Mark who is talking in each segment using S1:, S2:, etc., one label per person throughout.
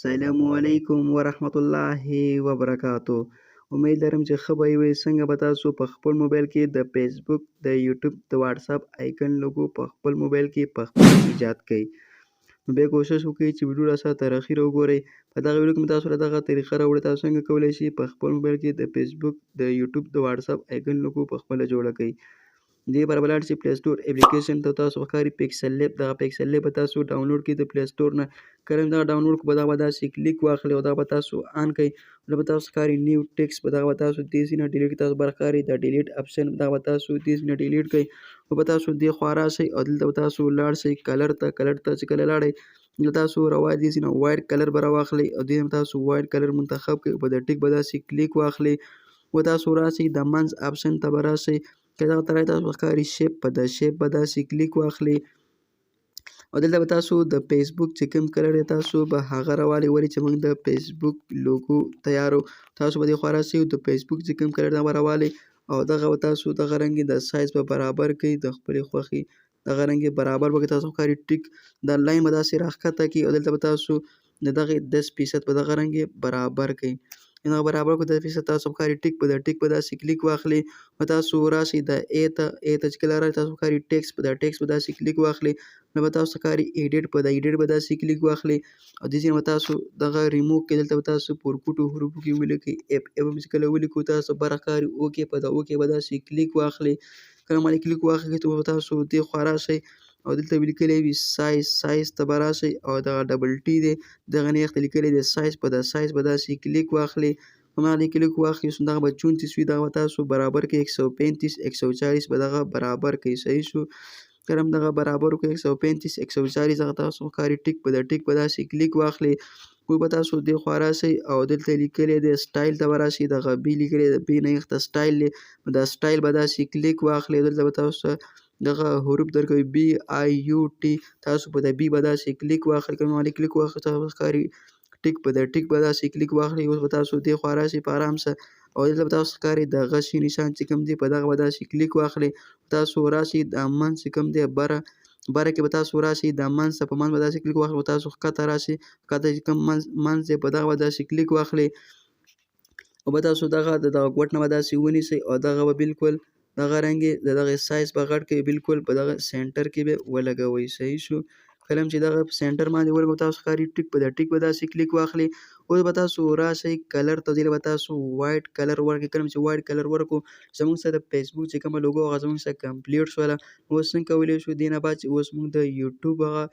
S1: السلام علیکم ورحمت الله وبرکاتو. امید لرم چې ښه به وئ. څنګه به تاسو په خپل موبایل کې د فیسبوک، د یوټیوب، د واتساپ آیکن لوګو په خپل موبایل کې په خپله ایجاد کړئ. نو بیا کوشش وکړئ چې ویډیو راسره تر اخره وګورئ. په دغه ویډیو کې مې تاسو ته دغه طریقه راوړې. تاسو څنګه کولی شئ په خپل موبایل کې د فیسبوک، د یوټیوب، د واتساپ آیکن لوګو په خپله جوړه کړئ. دې لپاره به لاړ شئ پلی سټور اپلیکیشن ته. تاسو ښکاري پیکسل لیب، دغه پیکسل لیب به تاسو ډاونلوډ کړئ د پلی سټور نه. کله چې دغه ډاونلوډ کړو دغه به داسې کلیک واخلئ او دغه به تاسو آن کړئ. بیا به تاسو ښکاري نیو ټیکسټ، په دغه به تاسو دې ځای نه ډیلیټ کړئ. تاسو به ښکاري د ډیلیټ اپشن، دغه به تاسو دې ځای نه ډیلیټ کړئ. او به تاسو دې خوا راشئ او دلته به تاسو لاړ شئ کلر ته. کلر ته چې کله لاړئ نو تاسو دې ځای نه وایټ کلر به راواخلئ او دې نه تاسو وایټ کلر منتخب کړئ. په د ټیک به داسې کلیک واخلئ او تاسو راشئ د منځ اپشن ته به راشئ. که دغه ته راشئ تاسو به ښکاري شیپ، په د شیپ به داسې کلیک واخلئ او دلته به تاسو د فیسبوک چې کوم کلر دی تاسو به هغه راوالئ. ولې چې موږ د فیسبوک لوګو تیارو. تاسو به دې خوا راشئ د فیسبوک چې کوم کلر دی هغه به راوالئ او دغه به تاسو دغه رنګ د سایز به برابر کړئ د خپلې خوښې. دغه رنګ یې برابر به کړئ. تاسو ښکاري ټیک دا لاین به داسې راښکته کړئ او دلته به تاسو د دغې 10% په دغه رنګ یې برابر کړئ. دغه برابر کړو 10% تاسو ښکاري ټیک په د ټیک به داسې کلیک واخلئ او تاسو راشئ د ای ته چې کله راشئ تاسو ښکاري ټیکسټ، په د ټیکسټ به داسې کلیک واخلئ. نو به تاسو ښکاري ایډیټ، په د ایډیټ به داسې کلیک واخلئ او دې ځای نه به تاسو دغه ریموو کړئ. دلته به تاسو په ورکوټو حروفو کې ولیکئ اف چې کله ولیکو تاسو بره ښکاري اوکې، په د اوکې به داسې کلیک واخلئ. کله باندې کلیک واخلئ نو به تاسو دې خوا راشئ او دلته به لیکلی وي سایز ته به راشئ او دغه ډبل ټي دی دغه نه یې لیکلی دی سایز، په د سایز به داسې کلیک واخلئ. په باندې کلیک واخلئ دغه به 34 وي، دغه به تاسو برابر کړئ 135 140 به دغه برابر کړئ. صحیح شو. کله هم دغه برابر وکړئ 135 140 دغه تاسو ښکاري ټیک، په د ټیک به داسې کلیک واخلئ. اوس به تاسو دې خوا راشئ او دلته لیکلی دی سټایل ته به راشئ. دغه بي لیکلی دی، بي نه یخته سټایل دی، د سټایل به داسې کلیک واخلئ. دلته به تاسو دغه حروف درکوي بي آی یو ټي، تاسو په د بي به داسې کلیک واخلئ. کله باندې کلیک واخلئ تاسو ښکاري ټیک، په د ټیک به داسې کلیک واخلئ. اوس به تاسو دې خوا راشئ په ارام سره او دلته به تاسو ښکاري د غشي نشان چې کوم دی په دغه به داسې کلیک واخلئ. تاسو راشئ د منځ چې کوم دی بره کې به تاسو راشئ د منځ ته، په منځ به داسې کلیک واخلئ. تاسو ښکته راشئ، ښکته چې کوم منځ دی په دغه به داسې کلیک واخلئ او به تاسو دغه د دغه ګوټ نه به داسې ونیسئ او دغه به بالکل دغه رنګ یې د دغې سایز به غټ کړئ، بالکل په دغه سینټر کې به ولګوئ. صحیح شو. کله هم چې دغه په سینټر باندې ولګوئ تاسو ښکاري ټیک، په د ټیک به داسې کلیک واخلئ. اوس به تاسو راشئ کلر ته، دې به تاسو وایټ کلر ورکړئ. کله چې وایټ کلر ورکړو زموږ سره د فیسبوک چې کومه لوګو هغه زموږ سره کمپلیټ شوله. اوس څنګه کولی شو دې نه بعد چې اوس موږ د یوټیوب هغه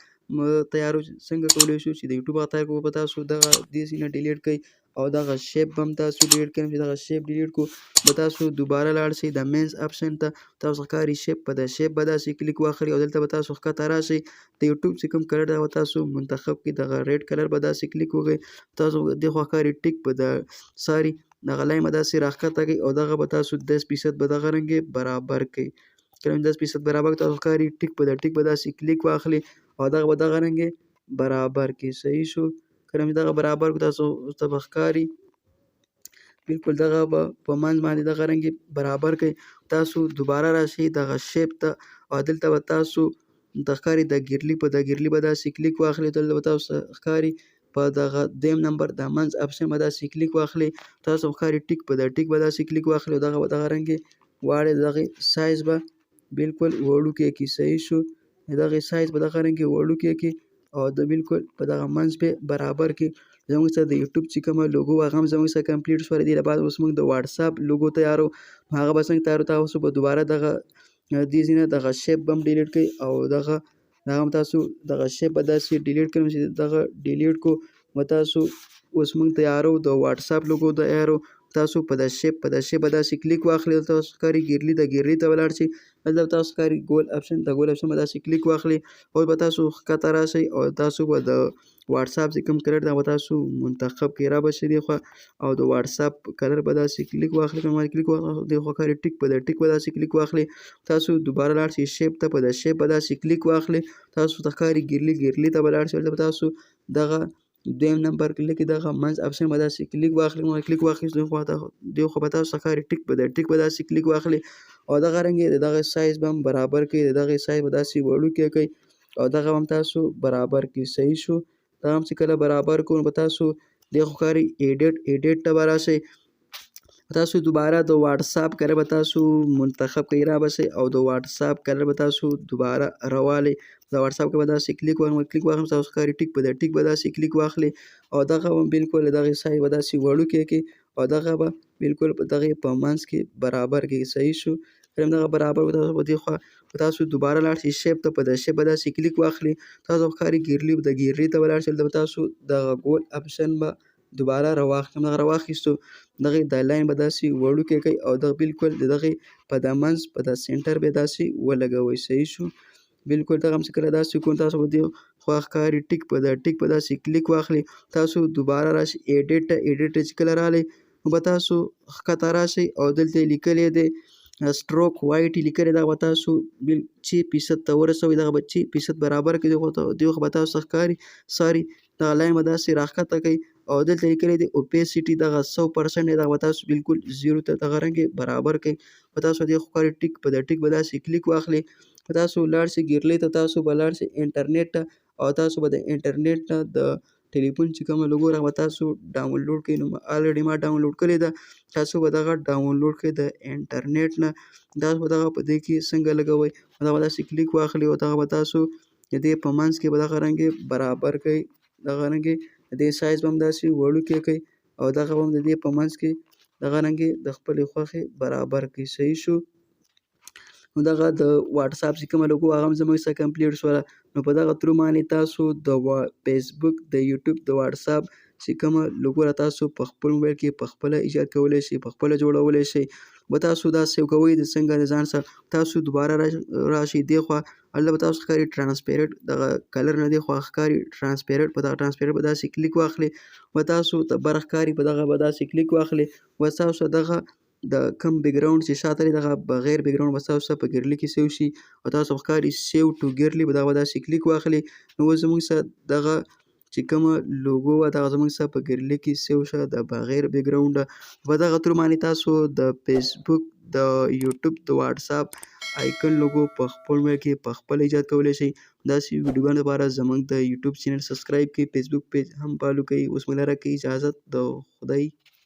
S1: تیارو. څنګه کولی شو چې د یوټیوب هغه تیار کړو، به تاسو دغه دې ځای نه ډیلیټ کړئ او دغه شیپ به هم تاسو ډیلیټ کړئ. چې دغه شیپ ډیلیټ کړو به تاسو دوباره لاړ شئ د مینز اپشن ته. تاسو ښکاري شیپ، په د شیپ به داسې کلیک واخلئ او دلته به تاسو ښکته راشئ. د یوټیوب چې کوم کلر دی هغه تاسو منتخب کړئ، دغه ریډ کلر به داسې کلیک وکړئ. تاسو دې خوا ښکاري ټیک، په د ساري دغه لاین به داسې راښکته کړئ او دغه به تاسو 10% به دغه رنګ برابر کړئ. کله 10% برابر کړئ تاسو ښکاري ټیک، په د ټیک به داسې کلیک واخلئ او دغه به دغه رنګ برابر کړئ. صحیح شو. کله چې دغه برابر کړو تاسو ته به ښکاري بالکل دغه به په منځ باندې دغه رنګ برابر کړئ. تاسو دوباره راشئ دغه شیپ ته او دلته به تاسو د ښکاري د ګیرلي، په د ګیرلي به داسې کلیک واخلئ. دلته به تاسو ښکاري په دغه دویم نمبر د منځ اپشن به داسې کلیک واخلئ. تاسو ښکاري ټیک، په د ټیک به داسې کلیک واخلئ او دغه به دغه رنګ واړې دغې سایز به بالکل وړوکی کړئ. صحیح شو. دغې سایز به دغه رنګ وړوکی کړئ او د بالکل په دغه منځ به برابر کړئ. زموږ سره د یوټیوب چې کومه لوګو هغه هم زموږ سره کمپلیټ شوله. دې نه بعد اوس موږ د واتساپ لوګو تیارو. هغه به څنګه تیارو تاسو به دوباره دغه دې ځای نه دغه شیپ به هم ډیلیټ کړئ او دغه هم تاسو دغه شیپ به داسې ډیلیټ کړئ. چې دغه ډیلیټ کو به تاسو اوس موږ تیارو د واتساپ لوګو تیارو. تاسو په د شیپ به داسې کلیک واخلئ. تاسو ښکاري ګیرلي، د ګیرلي ته به لاړ شئ. دلته تاسو ښکاري ګول اپشن، د ګول اپشن به داسې کلیک واخلئ. اوس به تاسو ښکته راشئ او تاسو به د واتساپ چې کوم کلر دی هغه به تاسو منتخب کړئ. را به شئ دې خوا او د واتساپ کلر به داسې کلیک واخلئ. کله باندې کلیک واخلئ دې خوا ښکاري ټیک، په د ټیک به داسې کلیک واخلئ. تاسو دوباره لاړ شئ شیپ ته، په د شیپ به داسې کلیک واخلئ. تاسو ته ښکاري ګیرلي ته به لاړ شئ. دلته به تاسو دغه دویم نمبر کلیک دغه منځ اپشن به داسې کلیک واخلئ. کلیک واخلئ دې خوا به تاسو ښکاري ټیک، په د ټیک به داسې کلیک واخلئ او دغه رنګ یې د دغه سایز به هم برابر کړئ. د دغې سایز به داسې وړوکی کړئ او دغه هم تاسو برابر کړئ. صحیح شو. دا هم چې کله برابر کړو نو به تاسو دې خو ښکاري ایډیټ ته به راشئ. تاسو دوباره د واتساپ کلر به تاسو منتخب کړئ راباسئ او د واتساپ کلر به تاسو دوباره راوالئ. د واتساپ کې به داسې کلیک واخلئ تاسو ښکاري ټیک په ټیک به داسې کلیک واخلئ او دغه هم بالکل دغې سایز به داسې وړوکی کړئ او دغه به بالکل په دغې په منځ کې برابر کړئ. صحیح شو. کله همدغه برابر تاسو په دې خوا تاسو دوباره لاړ شئ شیپ ته، په د شیپ به داسې کلیک واخلئ. تاسو ښکاري ګیرلي ته به لاړ شئ، دلته به تاسو دغه ګول اپشن به دوباره راواخلئ. همدغه راواخیستو دغې دا لاین به داسې وړوکی کړئ او دغه بالکل د دغې په د منځ په د سینټر به یې داسې ولګوئ. صحیح شو. بالکل دغه هم چې کله داسې کوو تاسو به دې خوا ښکاري ټیک په داسې کلیک واخلئ. تاسو دوباره راشئ ایډیټ ته چې کله راغلئ نو به تاسو ښکته راشئ او دلته یې لیکلی دی سټروک وایټ یې لیکلی، دغه به تاسو 6% ته ورسوئ. دغه به 6% برابر کړئ. دې خوا به تاسو ښکاري دغه لاین به داسې راښکته کړئ او دلته لیکلی دی اوپیسټي دغه 100% دی، دغه به تاسو بالکل 0 ته دغه رنګ برابر کړئ. په تاسو دې ښکاري ټیک په د ټیک به داسې کلیک واخلئ. په تاسو لاړ شئ ګیرلي ته، تاسو به لاړ شئ انټرنیټ ته او تاسو به د انټرنیټ نه د ټلیفون چې کومه لوګو هغه به تاسو ډاونلوډ کړئ. نو الریډي ما ډاونلوډ کړې ده، تاسو به دغه ډاونلوډ کړئ د انټرنیټ نه. تاسو به دغه په دې کې څنګه لګوئ، دغه به داسې کلیک واخلئ او دغه به تاسو د دې په منځ کې به دغه رنګ برابر کړئ. دغه رنګ د دې سایز به هم داسې وړوکی کړئ او دغه به هم د دې په منځ کې دغه رنګ د خپلې خوښې برابر کړئ. صحیح شو. نو دغه د واتساپ چې کومه لوګو هغه هم زموږ څخه کمپلیټ شوله. نو په دغه ترو باندې تاسو د فیسبوک، د یوټیوب، د واتساپ چې کومه لوګو را تاسو په خپل موبایل کې په خپله ایجاد کولی شئ، په خپله جوړولی شئ. به تاسو دا سیو کوئ د څنګه د ځان سره تاسو دوباره راشئ دې خوا، هلته به تاسو ښکاري ټرانسپیرنټ دغه کلر نه دې خوا ښکاري ټرانسپیرنټ، په دغه ټرانسپیرنټ به داسې کلیک واخلئ. به تاسو ته بر ښکاري په دغه به داسې کلیک واخلئ. به تاسو دغه د کوم بیکګراوند چې شاته دی دغه بغیر بیکګراوند به تاسو په ګیرلي کې سیو شي او تاسو ښکاري سیو ټو ګیرلي به دغه به داسې کلیک واخلئ. نو اوس زموږ سره دغه چې کومه لوګو وه دغه زموږ سره په ګیرلي کې سیو شوه د بغیر بیکګراونډه. په دغه ترو باندې تاسو د فیسبوک، د یوټیوب، د واتساپ آیکن لوګو په خپل موبایل کې په خپله ایجاد کولی شئ. داسې ویډیوګانو لپاره زموږ د یوټیوب چینل سبسکرایب کړئ، فیسبوک پیج هم فالو کړئ. اوس مو لره کوي اجازت د خدای.